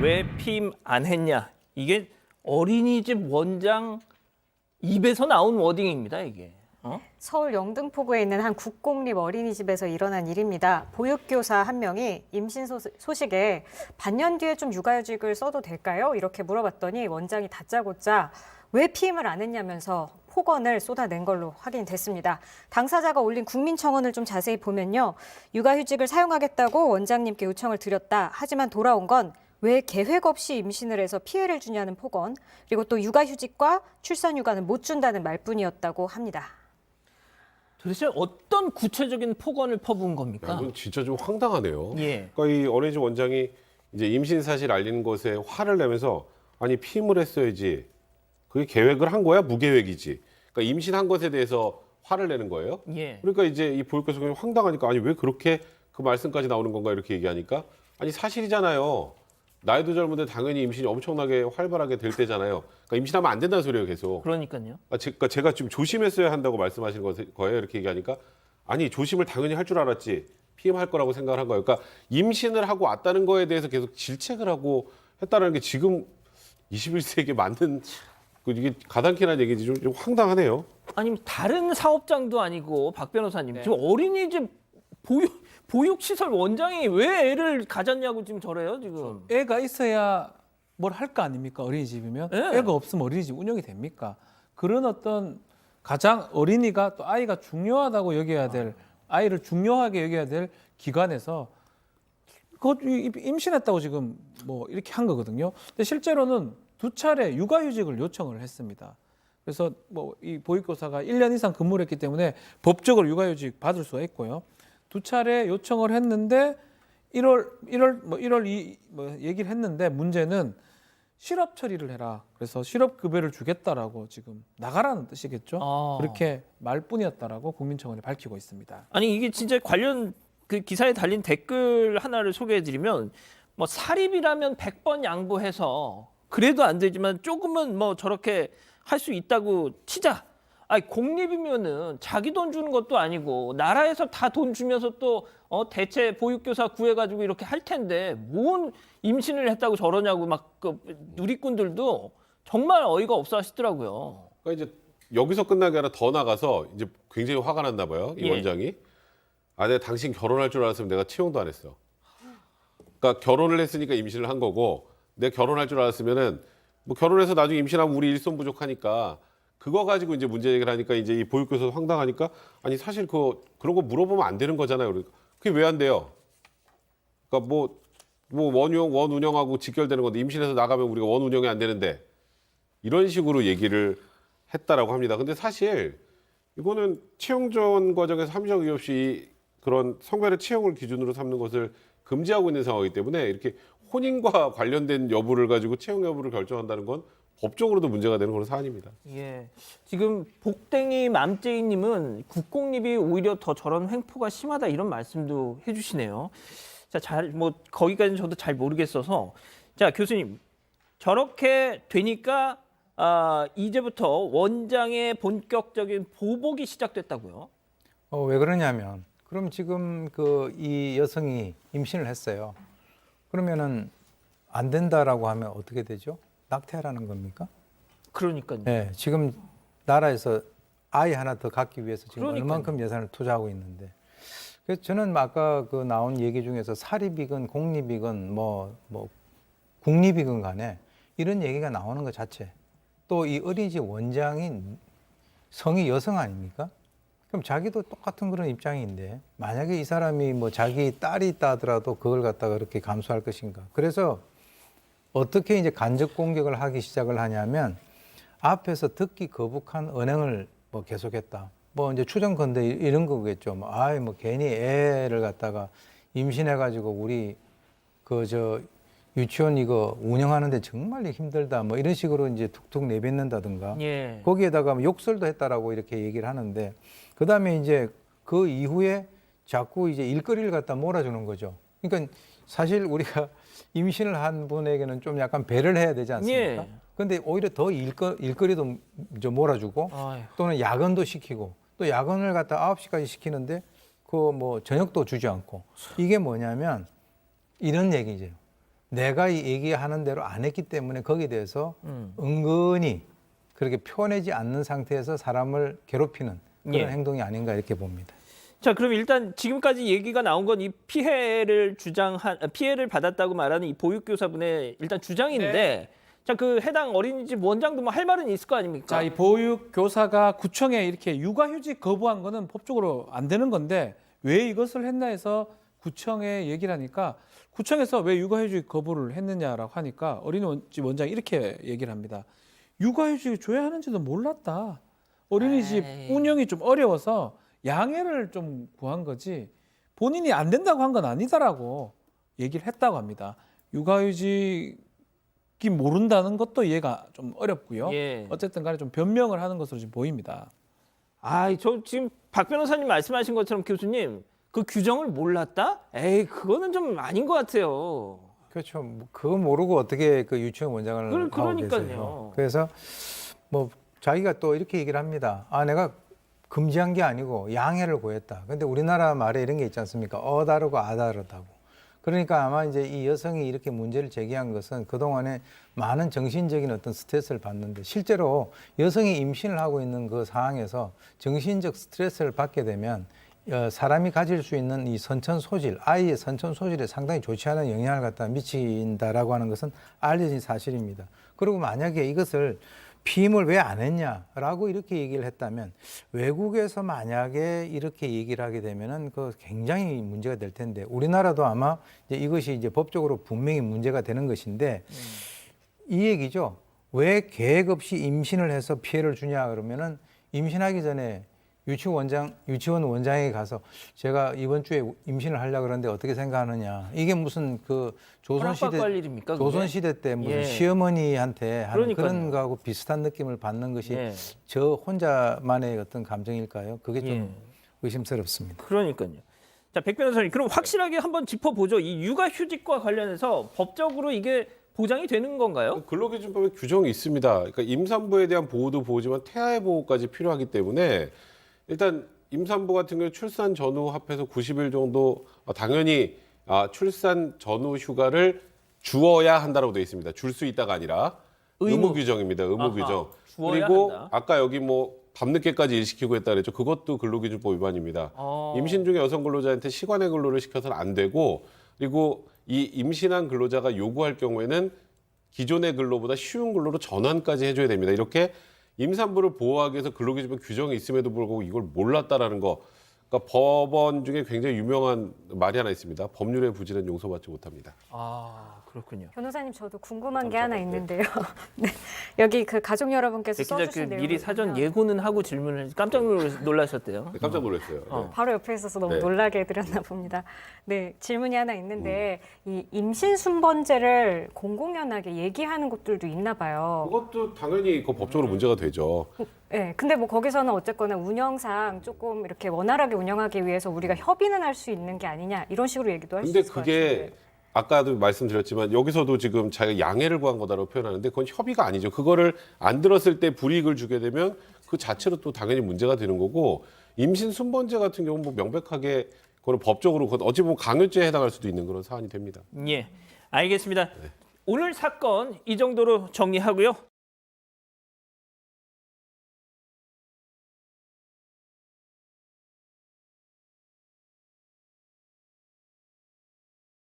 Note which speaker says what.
Speaker 1: 왜 피임 안 했냐? 이게 어린이집 원장 입에서 나온 워딩입니다, 이게.
Speaker 2: 서울 영등포구에 있는 한 국공립 어린이집에서 일어난 일입니다. 보육교사 한 명이 임신 소식에 반년 뒤에 좀 육아휴직을 써도 될까요? 이렇게 물어봤더니 원장이 다짜고짜 왜 피임을 안 했냐면서 폭언을 쏟아낸 걸로 확인됐습니다. 당사자가 올린 국민청원을 좀 자세히 보면요. 육아휴직을 사용하겠다고 원장님께 요청을 드렸다. 하지만 돌아온 건 왜 계획 없이 임신을 해서 피해를 주냐는 폭언, 그리고 또 육아휴직과 출산휴가는 못 준다는 말뿐이었다고 합니다.
Speaker 1: 도대체 어떤 구체적인 폭언을 퍼부은 겁니까?
Speaker 3: 이건 진짜 좀 황당하네요.
Speaker 1: 예.
Speaker 3: 그러니까 이 어린이집 원장이 이제 임신 사실 알리는 것에 화를 내면서 아니 피임을 했어야지. 그게 계획을 한 거야? 무계획이지. 그러니까 임신한 것에 대해서 화를 내는 거예요.
Speaker 1: 예.
Speaker 3: 그러니까 이제 이 보육교사가 황당하니까 아니 왜 그렇게 그 말씀까지 나오는 건가 이렇게 얘기하니까 아니 사실이잖아요. 나이도 젊은데 당연히 임신이 엄청나게 활발하게 될 때잖아요. 그러니까 임신하면 안 된다는 소리예요, 계속.
Speaker 1: 그러니까요.
Speaker 3: 그러니까 제가 좀 조심했어야 한다고 말씀하시는 거예요, 이렇게 얘기하니까 아니 조심을 당연히 할 줄 알았지 피임할 거라고 생각을 한 거예요. 그러니까 임신을 하고 왔다는 거에 대해서 계속 질책을 하고 했다는 게 지금 21세기에 맞는 이게 가당키나 얘기지 좀 황당하네요.
Speaker 1: 아니 다른 사업장도 아니고 박 변호사님
Speaker 2: 네.
Speaker 1: 지금 어린이집 보육시설 원장이 왜 애를 가졌냐고 지금 저래요 지금.
Speaker 4: 애가 있어야 뭘 할 거 아닙니까? 어린이집이면.
Speaker 1: 네.
Speaker 4: 애가 없으면 어린이집 운영이 됩니까? 그런 어떤 가장 어린이가 또 아이가 중요하다고 여겨야 될 아이를 중요하게 여겨야 될 기관에서 그것 임신했다고 지금 뭐 이렇게 한 거거든요. 근데 실제로는 2차례 육아휴직을 요청을 했습니다. 그래서 뭐 이 보육교사가 1년 이상 근무를 했기 때문에 법적으로 육아휴직 받을 수가 있고요. 2차례 요청을 했는데 1월 얘기를 했는데 문제는 실업 처리를 해라. 그래서 실업 급여를 주겠다라고 지금 나가라는 뜻이겠죠.
Speaker 1: 아.
Speaker 4: 그렇게 말뿐이었다라고 국민청원이 밝히고 있습니다.
Speaker 1: 아니 이게 진짜 관련 그 기사에 달린 댓글 하나를 소개해드리면 뭐 사립이라면 100번 양보해서 그래도 안 되지만 조금은 뭐 저렇게 할 수 있다고 치자. 아니 공립이면은 자기 돈 주는 것도 아니고 나라에서 다 돈 주면서 또 대체 보육교사 구해가지고 이렇게 할 텐데 뭔 임신을 했다고 저러냐고 막 그 누리꾼들도 정말 어이가 없어 하시더라고요.
Speaker 3: 그러니까 이제 여기서 끝나게 아니라 더 나가서 이제 굉장히 화가 났나 봐요. 이
Speaker 1: 예.
Speaker 3: 원장이. 아, 내가 당신 결혼할 줄 알았으면 내가 채용도 안 했어. 그러니까 결혼을 했으니까 임신을 한 거고 내가 결혼할 줄 알았으면은 뭐 결혼해서 나중에 임신하면 우리 일손 부족하니까 그거 가지고 이제 문제 얘기를 하니까 이제 이 보육교사 황당하니까 아니 사실 그런 거 물어보면 안 되는 거잖아요. 그러니까 그게 왜 안 돼요? 그러니까 뭐 원 운영하고 직결되는 건데 임신해서 나가면 우리가 원 운영이 안 되는데 이런 식으로 얘기를 했다라고 합니다. 근데 사실 이거는 채용 전 과정에서 함정 이유 없이 그런 성별의 채용을 기준으로 삼는 것을 금지하고 있는 상황이기 때문에 이렇게 혼인과 관련된 여부를 가지고 채용 여부를 결정한다는 건 법적으로도 문제가 되는 그런 사안입니다.
Speaker 1: 예. 지금 복댕이 맘제이님은 국공립이 오히려 더 저런 횡포가 심하다 이런 말씀도 해주시네요. 자, 뭐 거기까지는 저도 잘 모르겠어서 자 교수님 저렇게 되니까 이제부터 원장의 본격적인 보복이 시작됐다고요?
Speaker 5: 왜 그러냐면 그럼 지금 이 여성이 임신을 했어요. 그러면은 안 된다라고 하면 어떻게 되죠? 낙태하라는 겁니까?
Speaker 1: 그러니까요.
Speaker 5: 네, 지금 나라에서 아이 하나 더 갖기 위해서 지금
Speaker 1: 그러니까요.
Speaker 5: 얼만큼 예산을 투자하고 있는데, 그래서 저는 아까 나온 얘기 중에서 사립이건 공립이건 뭐 국립이건 간에 이런 얘기가 나오는 것 자체, 또 이 어린이집 원장인 성이 여성 아닙니까? 그럼 자기도 똑같은 그런 입장인데 만약에 이 사람이 뭐 자기 딸이 있다 하더라도 그걸 갖다가 그렇게 감수할 것인가? 그래서 어떻게 이제 간접 공격을 하기 시작을 하냐면 앞에서 듣기 거북한 언행을 뭐 계속했다. 뭐 이제 추정컨대 이런 거겠죠. 뭐 괜히 애를 갖다가 임신해가지고 우리 유치원 이거 운영하는데 정말 힘들다. 뭐 이런 식으로 이제 툭툭 내뱉는다든가.
Speaker 1: 예.
Speaker 5: 거기에다가 뭐 욕설도 했다라고 이렇게 얘기를 하는데 그다음에 이제 그 이후에 자꾸 이제 일거리를 갖다 몰아주는 거죠. 그러니까 사실 우리가 임신을 한 분에게는 좀 약간 배를 해야 되지 않습니까?
Speaker 1: 예.
Speaker 5: 근데 오히려 더 일거리도 좀 몰아주고
Speaker 1: 아유.
Speaker 5: 또는 야근도 시키고 또 야근을 갖다 9시까지 시키는데 그 뭐 저녁도 주지 않고 이게 뭐냐면 이런 얘기죠. 내가 이 얘기하는 대로 안 했기 때문에 거기에 대해서 은근히 그렇게 표현하지 않는 상태에서 사람을 괴롭히는 그런
Speaker 1: 예.
Speaker 5: 행동이 아닌가 이렇게 봅니다.
Speaker 1: 자, 그럼 일단 지금까지 얘기가 나온 건 이 피해를 피해를 받았다고 말하는 이 보육교사분의 일단 주장인데, 자, 그 해당 어린이집 원장도 뭐 할 말은 있을 거 아닙니까?
Speaker 4: 자, 이 보육 교사가 구청에 이렇게 육아휴직 거부한 거는 법적으로 안 되는 건데 왜 이것을 했나 해서 구청에 얘기를 하니까 구청에서 왜 육아휴직 거부를 했느냐라고 하니까 어린이집 원장이 이렇게 얘기를 합니다. 육아휴직을 줘야 하는지도 몰랐다. 어린이집
Speaker 1: 에이.
Speaker 4: 운영이 좀 어려워서 양해를 좀 구한 거지 본인이 안 된다고 한 건 아니다라고 얘기를 했다고 합니다. 육아휴직이 모른다는 것도 이해가 좀 어렵고요.
Speaker 1: 예.
Speaker 4: 어쨌든 간에 좀 변명을 하는 것으로 지금 보입니다.
Speaker 1: 아, 저 지금 박 변호사님 말씀하신 것처럼 교수님 그 규정을 몰랐다? 에이, 그거는 좀 아닌 것 같아요.
Speaker 5: 그렇죠. 뭐 그거 모르고 어떻게 그 유치원 원장을 하고
Speaker 1: 그러니까요.
Speaker 5: 계세요. 그래서 뭐 자기가 또 이렇게 얘기를 합니다. 아, 내가 금지한 게 아니고 양해를 구했다. 근데 우리나라 말에 이런 게 있지 않습니까? 다르고 다르다고. 그러니까 아마 이제 이 여성이 이렇게 문제를 제기한 것은 그동안에 많은 정신적인 어떤 스트레스를 받는데 실제로 여성이 임신을 하고 있는 그 상황에서 정신적 스트레스를 받게 되면 사람이 가질 수 있는 이 선천 소질, 아이의 선천 소질에 상당히 좋지 않은 영향을 갖다 미친다라고 하는 것은 알려진 사실입니다. 그리고 만약에 이것을 피임을 왜 안 했냐라고 이렇게 얘기를 했다면 외국에서 만약에 이렇게 얘기를 하게 되면은 그 굉장히 문제가 될 텐데 우리나라도 아마 이제 이것이 이제 법적으로 분명히 문제가 되는 것인데 이 얘기죠. 왜 계획 없이 임신을 해서 피해를 주냐 그러면은 임신하기 전에 유치원 원장에게 가서 제가 이번 주에 임신을 하려고 그러는데 어떻게 생각하느냐. 이게 무슨 그
Speaker 1: 허락받을 일입니까, 그게?
Speaker 5: 조선시대 때 무슨
Speaker 1: 예.
Speaker 5: 시어머니한테 하는
Speaker 1: 그러니까요.
Speaker 5: 그런 거하고 비슷한 느낌을 받는 것이
Speaker 1: 예.
Speaker 5: 저 혼자만의 어떤 감정일까요? 그게 좀
Speaker 1: 예.
Speaker 5: 의심스럽습니다.
Speaker 1: 그러니까요. 자, 백 변호사님, 그럼 확실하게 한번 짚어보죠. 이 육아휴직과 관련해서 법적으로 이게 보장이 되는 건가요?
Speaker 3: 근로기준법에 규정이 있습니다. 그러니까 임산부에 대한 보호도 보호지만 태아의 보호까지 필요하기 때문에 일단 임산부 같은 경우 출산 전후 합해서 90일 정도 당연히 출산 전후 휴가를 주어야 한다라고 되어 있습니다. 줄 수 있다가 아니라 의무 규정입니다. 의무
Speaker 1: 아하,
Speaker 3: 규정.
Speaker 1: 주어야
Speaker 3: 그리고
Speaker 1: 한다.
Speaker 3: 아까 여기 뭐 밤늦게까지 일 시키고 했다 그랬죠. 그것도 근로기준법 위반입니다. 임신 중에 여성 근로자한테 시간의 근로를 시켜서는 안 되고 그리고 이 임신한 근로자가 요구할 경우에는 기존의 근로보다 쉬운 근로로 전환까지 해줘야 됩니다. 이렇게 임산부를 보호하기 위해서 근로기준법 규정이 있음에도 불구하고 이걸 몰랐다라는 거. 그러니까 법원 중에 굉장히 유명한 말이 하나 있습니다. 법률의 부지는 용서받지 못합니다.
Speaker 1: 아, 그렇군요.
Speaker 2: 변호사님 저도 궁금한 게 하나 있는데요. 네. 여기 그 가족 여러분께서
Speaker 1: 백 기자 그
Speaker 2: 써주신 내용
Speaker 1: 미리 사전 예고는 하고 질문을 깜짝 놀라셨대요.
Speaker 3: 네, 깜짝 놀랐어요. 네.
Speaker 2: 바로 옆에 있어서 너무
Speaker 3: 네.
Speaker 2: 놀라게 해드렸나 봅니다. 네, 질문이 하나 있는데 이 임신 순번제를 공공연하게 얘기하는 곳들도 있나 봐요.
Speaker 3: 그것도 당연히 그 법적으로 문제가 되죠.
Speaker 2: 네, 근데 뭐 거기서는 어쨌거나 운영상 조금 이렇게 원활하게 운영하기 위해서 우리가 협의는 할 수 있는 게 아니냐 이런 식으로 얘기도 할 수
Speaker 3: 근데
Speaker 2: 있을 것
Speaker 3: 그게
Speaker 2: 같은데.
Speaker 3: 아까도 말씀드렸지만 여기서도 지금 자기가 양해를 구한 거다라고 표현하는데 그건 협의가 아니죠. 그거를 안 들었을 때 불이익을 주게 되면 그 자체로 또 당연히 문제가 되는 거고 임신 순번제 같은 경우는 뭐 명백하게 그거는 법적으로 그건 어찌 보면 강요죄에 해당할 수도 있는 그런 사안이 됩니다.
Speaker 1: 예, 알겠습니다. 오늘 사건 이 정도로 정리하고요.